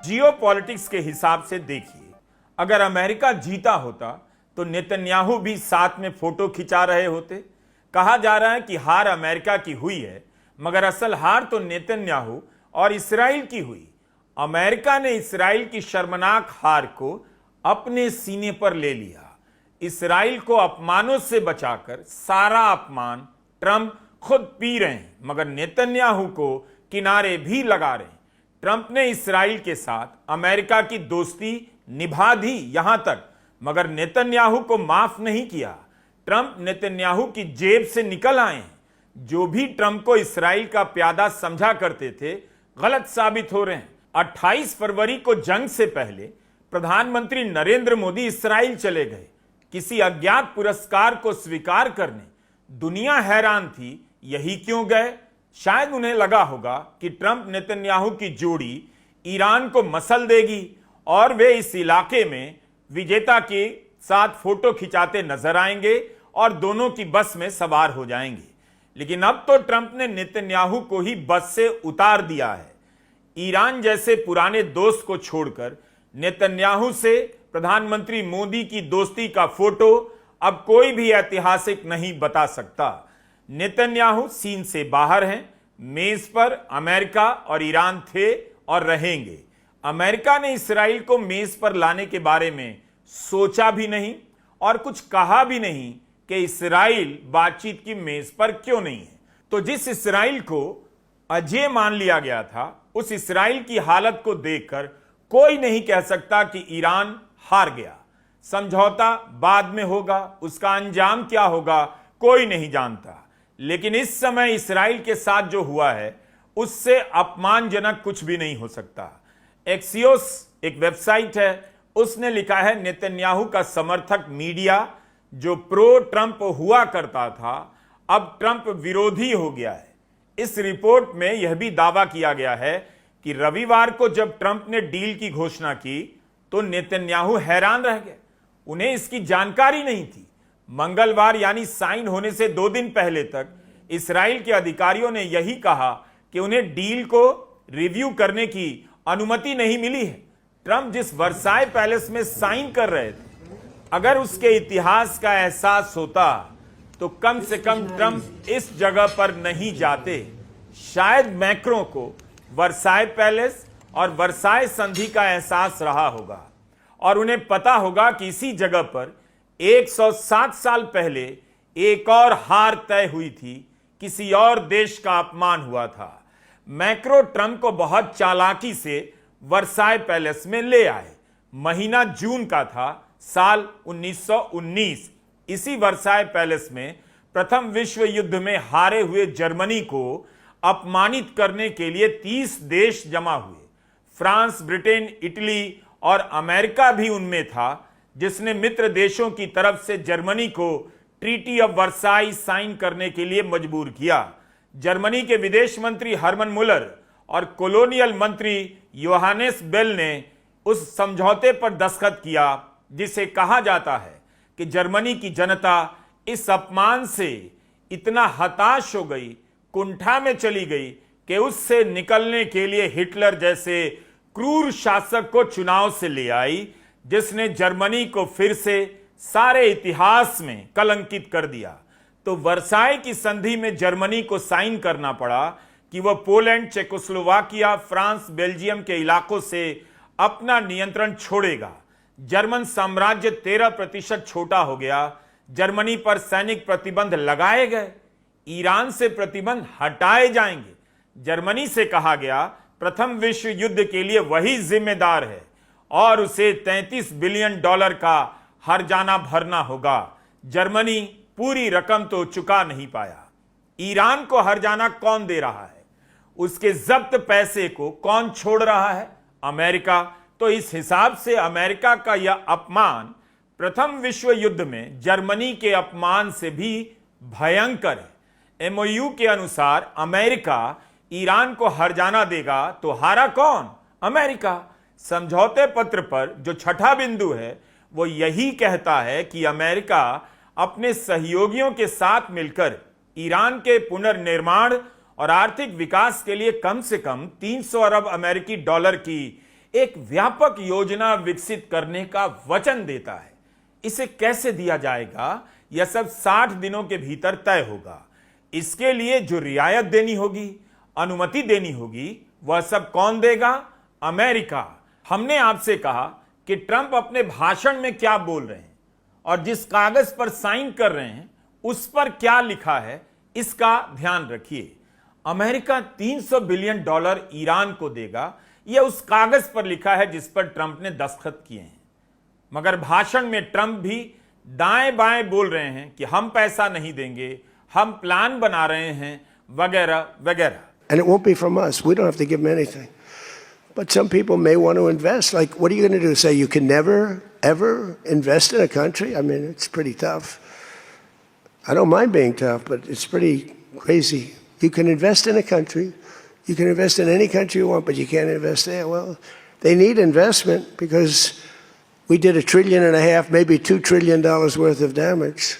Geopolitics के हिसाब से देखिए, अगर अमेरिका जीता होता तो नेतन्याहू भी साथ में फोटो खिंचा रहे होते। कहा जा रहा है कि हार अमेरिका की हुई है, मगर असल हार तो नेतन्याहू और इसराइल की हुई। अमेरिका ने इसराइल की शर्मनाक हार को अपने सीने पर ले लिया। इसराइल को अपमानों से बचाकर सारा अपमान ट्रंप खुद पी रहे हैं, मगर नेतन्याहू को किनारे भी लगा रहे हैं। ट्रंप ने इसराइल के साथ अमेरिका की दोस्ती निभा दी यहां तक, मगर नेतन्याहू को माफ नहीं किया। ट्रंप नेतन्याहू की जेब से निकल आए हैं। जो भी ट्रंप को इसराइल का प्यादा समझा करते थे, गलत साबित हो रहे हैं। 28 फरवरी को जंग से पहले प्रधानमंत्री नरेंद्र मोदी इसराइल चले गए किसी अज्ञात पुरस्कार को स्वीकार करने। दुनिया हैरान थी, यही क्यों गए? शायद उन्हें लगा होगा कि ट्रंप नेतन्याहू की जोड़ी ईरान को मसल देगी और वे इस इलाके में विजेता के साथ फोटो खिंचाते नजर आएंगे और दोनों की बस में सवार हो जाएंगे। लेकिन अब तो ट्रंप ने नेतन्याहू को ही बस से उतार दिया है। ईरान जैसे पुराने दोस्त को छोड़कर नेतन्याहू से प्रधानमंत्री मोदी की दोस्ती का फोटो अब कोई भी ऐतिहासिक नहीं बता सकता। नेतन्याहू सीन से बाहर हैं। मेज पर अमेरिका और ईरान थे और रहेंगे। अमेरिका ने इसराइल को मेज पर लाने के बारे में सोचा भी नहीं और कुछ कहा भी नहीं कि इसराइल बातचीत की मेज पर क्यों नहीं है। तो जिस इसराइल को अजेय मान लिया गया था, उस इसराइल की हालत को देखकर कोई नहीं कह सकता कि ईरान हार गया। समझौता बाद में होगा, उसका अंजाम क्या होगा कोई नहीं जानता। लेकिन इस समय इसराइल के साथ जो हुआ है, उससे अपमानजनक कुछ भी नहीं हो सकता। एक्सियोस एक वेबसाइट है, उसने लिखा है नेतन्याहू का समर्थक मीडिया जो प्रो ट्रंप हुआ करता था, अब ट्रंप विरोधी हो गया है। इस रिपोर्ट में यह भी दावा किया गया है कि रविवार को जब ट्रंप ने डील की घोषणा की तो नेतन्याहू हैरान रह गए। उन्हें इसकी जानकारी नहीं थी। मंगलवार यानी साइन होने से 2 दिन पहले तक इसराइल के अधिकारियों ने यही कहा कि उन्हें डील को रिव्यू करने की अनुमति नहीं मिली है। ट्रंप जिस वर्साई पैलेस में साइन कर रहे थे, अगर उसके इतिहास का एहसास होता तो कम से कम ट्रंप इस जगह पर नहीं जाते। शायद मैक्रों को वर्साई पैलेस और वर्साई संधि का एहसास रहा होगा और उन्हें पता होगा कि इसी जगह पर 107 साल पहले एक और हार तय हुई थी, किसी और देश का अपमान हुआ था। मैक्रो ट्रंप को बहुत चालाकी से वर्साई पैलेस में ले आए। महीना जून का था, साल 1919। इसी वर्साई पैलेस में प्रथम विश्व युद्ध में हारे हुए जर्मनी को अपमानित करने के लिए 30 देश जमा हुए। फ्रांस, ब्रिटेन, इटली और अमेरिका भी उनमें था, जिसने मित्र देशों की तरफ से जर्मनी को ट्रीटी ऑफ वर्साई साइन करने के लिए मजबूर किया। जर्मनी के विदेश मंत्री हरमन मुलर और कॉलोनियल मंत्री योहानेस बेल ने उस समझौते पर दस्तखत किया, जिसे कहा जाता है कि जर्मनी की जनता इस अपमान से इतना हताश हो गई, कुंठा में चली गई कि उससे निकलने के लिए हिटलर जैसे क्रूर शासक को चुनाव से ले आई, जिसने जर्मनी को फिर से सारे इतिहास में कलंकित कर दिया। तो वर्साई की संधि में जर्मनी को साइन करना पड़ा कि वह पोलैंड, चेकोस्लोवाकिया, फ्रांस, बेल्जियम के इलाकों से अपना नियंत्रण छोड़ेगा। जर्मन साम्राज्य 13% छोटा हो गया। जर्मनी पर सैनिक प्रतिबंध लगाए गए। ईरान से प्रतिबंध हटाए जाएंगे। जर्मनी से कहा गया प्रथम विश्व युद्ध के लिए वही जिम्मेदार है और उसे $33 बिलियन का हर्जाना भरना होगा। जर्मनी पूरी रकम तो चुका नहीं पाया। ईरान को हर्जाना कौन दे रहा है? उसके जब्त पैसे को कौन छोड़ रहा है? अमेरिका। तो इस हिसाब से अमेरिका का यह अपमान प्रथम विश्व युद्ध में जर्मनी के अपमान से भी भयंकर है। एमओयू के अनुसार अमेरिका ईरान को हर्जाना देगा तो हारा कौन? अमेरिका। समझौते पत्र पर जो छठा बिंदु है वो यही कहता है कि अमेरिका अपने सहयोगियों के साथ मिलकर ईरान के पुनर्निर्माण और आर्थिक विकास के लिए कम से कम $300 अरब की एक व्यापक योजना विकसित करने का वचन देता है। इसे कैसे दिया जाएगा, यह सब 60 दिनों के भीतर तय होगा। इसके लिए जो रियायत देनी होगी, अनुमति देनी होगी, वह सब कौन देगा? अमेरिका। हमने आपसे कहा कि ट्रंप अपने भाषण में क्या बोल रहे हैं और जिस कागज पर साइन कर रहे हैं उस पर क्या लिखा है, इसका ध्यान रखिए। अमेरिका $300 बिलियन ईरान को देगा, यह उस कागज पर लिखा है जिस पर ट्रंप ने दस्तखत किए हैं। मगर भाषण में ट्रंप भी दाएं बाएं बोल रहे हैं कि हम पैसा नहीं देंगे, हम प्लान बना रहे हैं, वगैरह वगैरह। And it won't be from us. We don't have to give them anything. But some people may want to invest. Like, what are you going to do? Say you can never, ever invest in a country? I mean, it's pretty tough. I don't mind being tough, but it's pretty crazy. You can invest in a country. You can invest in any country you want, but you can't invest there. Well, they need investment because we did $1.5 trillion, maybe $2 trillion worth of damage.